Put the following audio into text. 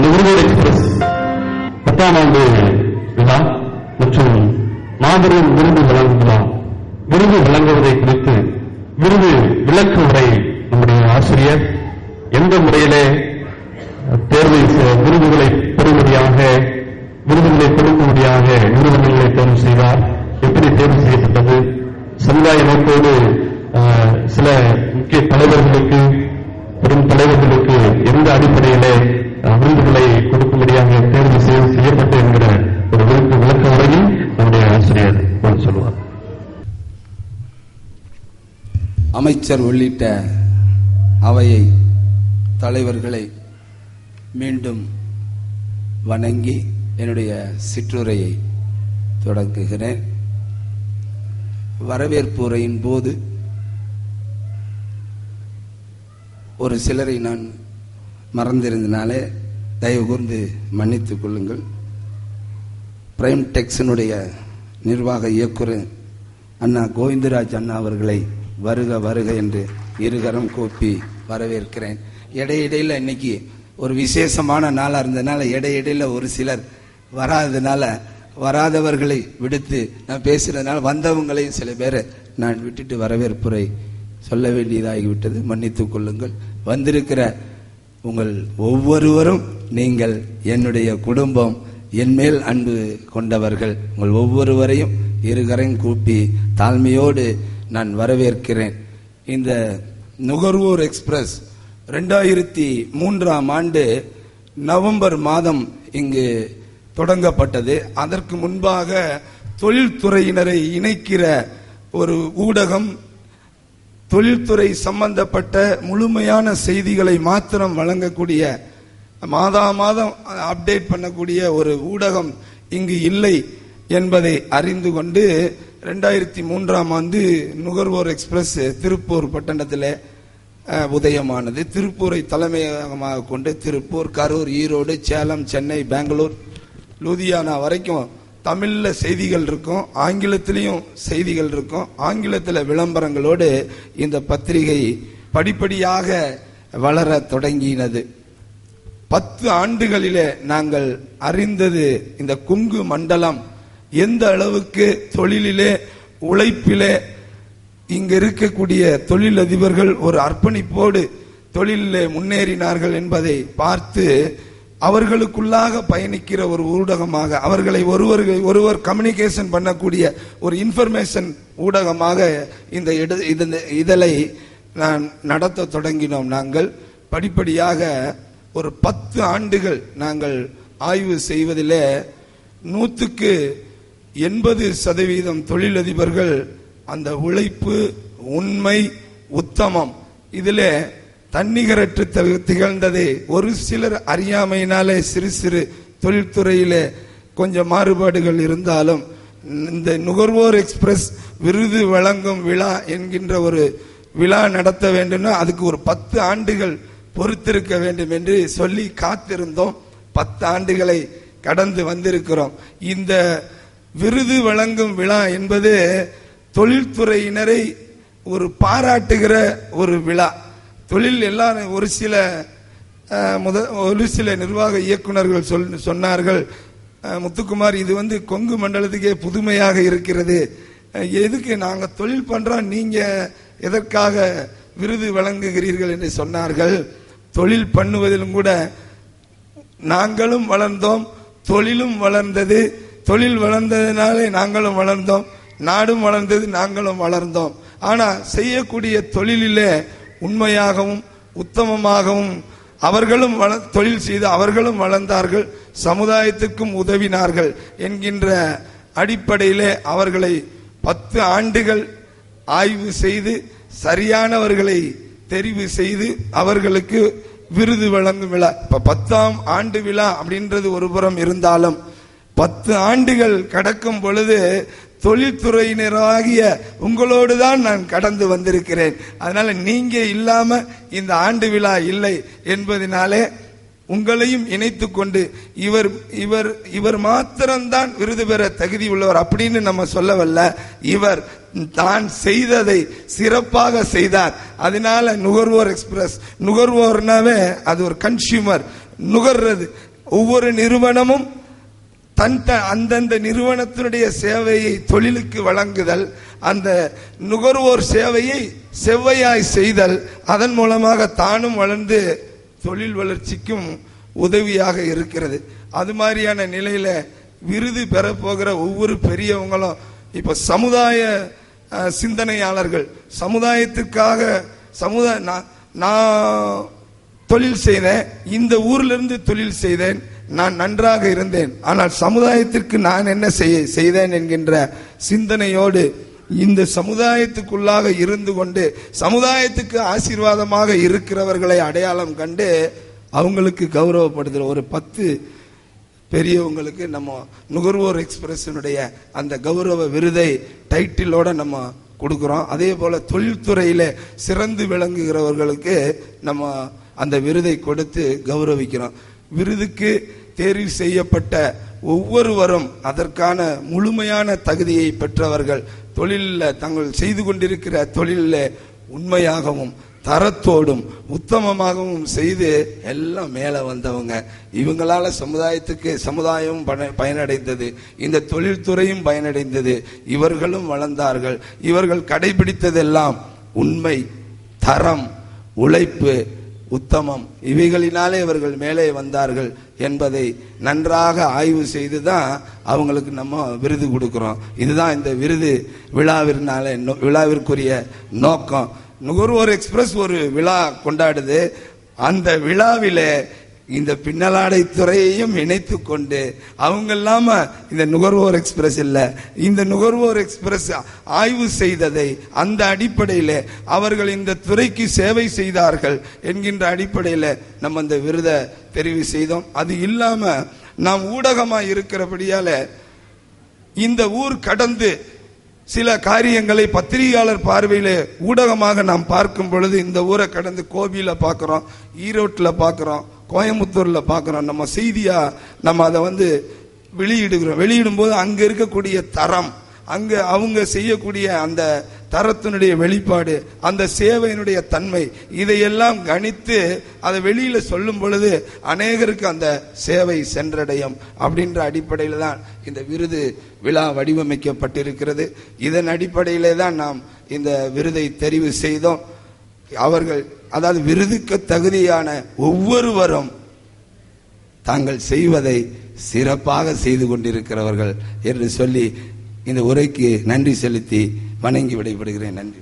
நுகர்வோர் எக்ஸ்பிரஸ் 10ஆம் ஆண்டு விழா மற்றும் மாபெரும் விருது வழங்கும் விழா, விருது வழங்குவதை குறித்து விருது விளக்க உரை நம்முடைய ஆசிரியர் எந்த முறையிலே விருதுகளை பெறும்படியாக, விருதுகளை கொடுக்கும்படியாக நிறுவனங்களை தேர்வு செய்தார், எப்படி தேர்வு செய்யப்பட்டது, சமுதாய நோக்கோடு சில முக்கிய தலைவர்களுக்கு, பெரும் தலைவர்களுக்கு எந்த அடிப்படையிலே விருதுகளை கொடுக்கும்படியாக தேர்வு செய்யப்பட்டு என்கிற ஒரு விளக்க உரையில் நம்முடைய ஆசிரியர் சொல்லுவார். அமைச்சர் உள்ளிட்ட அவையை தலைவர்களை மீண்டும் வணங்கி என்னுடைய சிற்றுரையை தொடங்குகிறேன். வரவேற்பு உரையின் போது ஒரு சிலரை நான் மறந்திருந்தனாலே தயவு கூர்ந்து மன்னித்துக் கொள்ளுங்கள். பிரைம் டெக்ஸினுடைய நிர்வாக இயக்குனர் அண்ணா கோவிந்தராஜ் அண்ணா அவர்களை வருக வருக என்று இருகரம் கூப்பி வரவேற்கிறேன். இடையிடையில் இன்னைக்கு ஒரு விசேஷமான நாளாக இருந்ததுனால இடையிடையில் ஒரு சிலர் வராததுனால வராதவர்களை விடுத்து நான் பேசுறதுனால வந்தவங்களையும் சில பேரை நான் விட்டுட்டு வரவேற்புரை சொல்ல வேண்டியதாகிவிட்டது, மன்னித்துக் கொள்ளுங்கள். வந்திருக்கிற உங்கள் ஒவ்வொருவரும் நீங்கள் என்னுடைய குடும்பம், என் மேல் அன்பு கொண்டவர்கள். உங்கள் ஒவ்வொருவரையும் இருகரையும் கூப்பி தாழ்மையோடு நான் வரவேற்கிறேன். இந்த நுகர்வோர் எக்ஸ்பிரஸ் 2003ஆம் ஆண்டு நவம்பர் மாதம் இங்கு தொடங்கப்பட்டது. அதற்கு முன்பாக தொழில்துறையினரை இணைக்கிற ஒரு ஊடகம், தொழில்துறை சம்பந்தப்பட்ட முழுமையான செய்திகளை மாத்திரம் வழங்கக்கூடிய, மாதம் அப்டேட் பண்ணக்கூடிய ஒரு ஊடகம் இங்கு இல்லை என்பதை அறிந்து கொண்டு 2003ஆம் ஆண்டு நுகர்வோர் எக்ஸ்பிரஸ் திருப்பூர் பட்டணத்தில் உதயமானது. திருப்பூரை தலைமையகமாக கொண்டு திருப்பூர், கரூர், ஈரோடு, சேலம், சென்னை, பெங்களூர், லூதியானா வரைக்கும் தமிழில் செய்திகள் இருக்கும், ஆங்கிலத்திலையும் செய்திகள் இருக்கும். ஆங்கிலத்தில் விளம்பரங்களோடு இந்த பத்திரிகை படிப்படியாக வளர தொடங்கினது. 10 ஆண்டுகளிலே நாங்கள் அறிந்தது இந்த கொங்கு மண்டலம் எந்த அளவுக்கு தொழிலிலே, உழைப்பிலே இங்கு இருக்கக்கூடிய தொழிலதிபர்கள் ஒரு அர்ப்பணிப்போடு தொழிலிலே முன்னேறினார்கள் என்பதை பார்த்து அவர்களுக்குள்ளாக பயணிக்கிற ஒரு ஊடகமாக, அவர்களை ஒருவர் கம்யூனிகேஷன் பண்ணக்கூடிய ஒரு இன்ஃபர்மேஷன் ஊடகமாக இந்த இதழை நான் நடத்த தொடங்கினோம். நாங்கள் படிப்படியாக ஒரு 10 ஆண்டுகள் நாங்கள் ஆய்வு செய்வதிலே 180% தொழிலதிபர்கள் அந்த உழைப்பு, உண்மை, உத்தமம் இதிலே தன்னிகரற்று திகழ்ந்ததே. ஒரு சிலர் அறியாமையினாலே சிறு சிறு தொழில்துறையிலே கொஞ்சம் மாறுபாடுகள் இருந்தாலும் இந்த நுகர்வோர் எக்ஸ்பிரஸ் விருது வழங்கும் விழா என்கின்ற ஒரு விழா நடத்த வேண்டும்னா அதுக்கு ஒரு 10 ஆண்டுகள் பொறுத்திருக்க வேண்டும் என்று சொல்லி காத்திருந்தோம். 10 ஆண்டுகளை கடந்து வந்திருக்கிறோம். இந்த விருது வழங்கும் விழா என்பது தொழில்துறையினரை ஒரு பாராட்டுகிற ஒரு விழா. தொழில் எல்லாரும் ஒரு சில நிர்வாக இயக்குநர்கள் சொன்னார்கள், முத்துக்குமார் இது கொங்கு மண்டலத்துக்கே புதுமையாக இருக்கிறது, எதுக்கு நாங்க தொழில் பண்றோம், நீங்க எதற்காக விருது வழங்குகிறீர்கள் என்று சொன்னார்கள். தொழில் பண்ணுவதிலும் கூட நாங்களும் வளர்ந்தோம், தொழிலும் வளர்ந்தது. தொழில் வளர்ந்ததினாலே நாங்களும் வளர்ந்தோம், நாடும் வளர்ந்தது, நாங்களும் வளர்ந்தோம். ஆனா செய்யக்கூடிய தொழிலிலே உண்மையாகவும் உத்தமமாகவும் அவர்களும் தொழில் செய்து அவர்களும் வளர்ந்தார்கள், சமுதாயத்துக்கும் உதவினார்கள் என்கின்ற அடிப்படையிலே அவர்களை 10 ஆண்டுகள் ஆய்வு செய்து சரியானவர்களை தெரிவு செய்து அவர்களுக்கு விருது வழங்கும் விழா. இப்ப 10ஆம் ஆண்டு விழா அப்படின்றது ஒரு புறம் இருந்தாலும் 10 ஆண்டுகள் கடக்கும் பொழுது தொழில்துறையினராகிய உங்களோடு தான் நான் கடந்து வந்திருக்கிறேன். அதனால நீங்க இல்லாம இந்த ஆண்டு விழா இல்லை என்பதனாலே உங்களையும் இணைத்து கொண்டு இவர் மாத்திரம்தான் விருது பெற தகுதி உள்ளவர் அப்படின்னு நம்ம சொல்லவல்ல, இவர் தான் செய்ததை சிறப்பாக செய்தார். அதனால நுகர்வோர் எக்ஸ்பிரஸ், நுகர்வோர்னாவே அது ஒரு கன்சியூமர், நுகர்றது. ஒவ்வொரு நிறுவனமும் அந்தந்த நிறுவனத்தினுடைய சேவையை தொழிலுக்கு வழங்குதல், அந்த நுகர்வோர் சேவையை செவ்வையாய் செய்தல், அதன் மூலமாக தானும் வளர்ந்து தொழில் வளர்ச்சிக்கும் உதவியாக இருக்கிறது. அது மாதிரியான நிலையில விருது பெற போகிற ஒவ்வொரு பெரியவங்களும் இப்ப சமுதாய சிந்தனையாளர்கள், சமுதாயத்திற்காக நான் தொழில் செய்தேன், இந்த ஊர்ல இருந்து தொழில் செய்தேன், நான் நன்றாக இருந்தேன், ஆனால் சமுதாயத்திற்கு நான் என்ன செய்தேன் என்கின்ற சிந்தனையோடு இந்த சமுதாயத்துக்குள்ளாக இருந்து கொண்டு சமுதாயத்துக்கு ஆசீர்வாதமாக இருக்கிறவர்களை அடையாளம் கண்டு அவங்களுக்கு கௌரவப்படுத்துற ஒரு 10 பெரியவங்களுக்கு நம்ம நுகர்வோர் எக்ஸ்பிரஸினுடைய அந்த கௌரவ விருதை டைட்டிலோட நம்ம கொடுக்கிறோம். அதே போல தொழில்துறையில சிறந்து விளங்குகிறவர்களுக்கு நம்ம அந்த விருதை கொடுத்து கௌரவிக்கிறோம். விருதுக்கு தேர்வு செய்யப்பட்ட ஒவ்வொருவரும் அதற்கான முழுமையான தகுதியை பெற்றவர்கள், தொழிலில் தங்கள் செய்து கொண்டிருக்கிற தொழிலில் உண்மையாகவும் தரத்தோடும் உத்தமமாகவும் செய்து எல்லாம் மேல வந்தவங்க. இவங்களால சமுதாயம் பயனடைந்தது, இந்த தொழில்துறையும் பயனடைந்தது, இவர்களும் வளர்ந்தார்கள். இவர்கள் கடைபிடித்ததெல்லாம் உண்மை, தரம், உழைப்பு, உத்தமம், இவைகளினாலே இவர்கள் மேலே வந்தார்கள் என்பதை நன்றாக ஆய்வு செய்து தான் அவங்களுக்கு நம்ம விருது கொடுக்கிறோம். இதுதான் இந்த விருது விழாவிற்குரிய நோக்கம். நுகர்வோர் எக்ஸ்பிரஸ் ஒரு விழா கொண்டாடுது. அந்த விழாவிலே இந்த பின்னலாடை துறையையும் இணைத்து கொண்டு அவங்க இல்லாம இந்த நுகர்வோர் எக்ஸ்பிரஸ் இல்ல, இந்த நுகர்வோர் எக்ஸ்பிரஸ் ஆய்வு செய்ததை அந்த அடிப்படையில் அவர்கள் இந்த துறைக்கு சேவை செய்தார்கள் என்கின்ற அடிப்படையில் நம்ம இந்த விருதை தெரிவு செய்தோம். அது இல்லாம நாம் ஊடகமா இருக்கிறபடியால இந்த ஊர் கடந்து சில காரியங்களை பத்திரிகையாளர் பார்வையில ஊடகமாக நாம் பார்க்கும் பொழுது இந்த ஊரை கடந்து கோபியில பார்க்கிறோம், ஈரோட்டில் பார்க்கிறோம், கோயம்புத்தூர்ல பார்க்கிறோம். நம்ம செய்தியா நம்ம அதை வெளியிடுகிறோம். வெளியிடும் போது அங்க இருக்கக்கூடிய தரம், அங்க அவங்க செய்யக்கூடிய அந்த தரத்தினுடைய வெளிப்பாடு, அந்த சேவையினுடைய தன்மை, இதையெல்லாம் கணித்து அதை வெளியில சொல்லும் பொழுது அநேகருக்கு அந்த சேவை சென்றடையும் அப்படின்ற அடிப்படையில் தான் இந்த விருது விழா வடிவமைக்கப்பட்டிருக்கிறது. இதன் அடிப்படையிலே தான் நாம் இந்த விருதை தெரிவு செய்தோம். அவர்கள் அதாவது விருதுக்கு தகுதியான ஒவ்வொருவரும் தாங்கள் செய்வதை சிறப்பாக செய்து கொண்டிருக்கிறவர்கள் என்று சொல்லி இந்த உரைக்கு நன்றி செலுத்தி வணங்கி விடைபெறுகிறேன். நன்றி.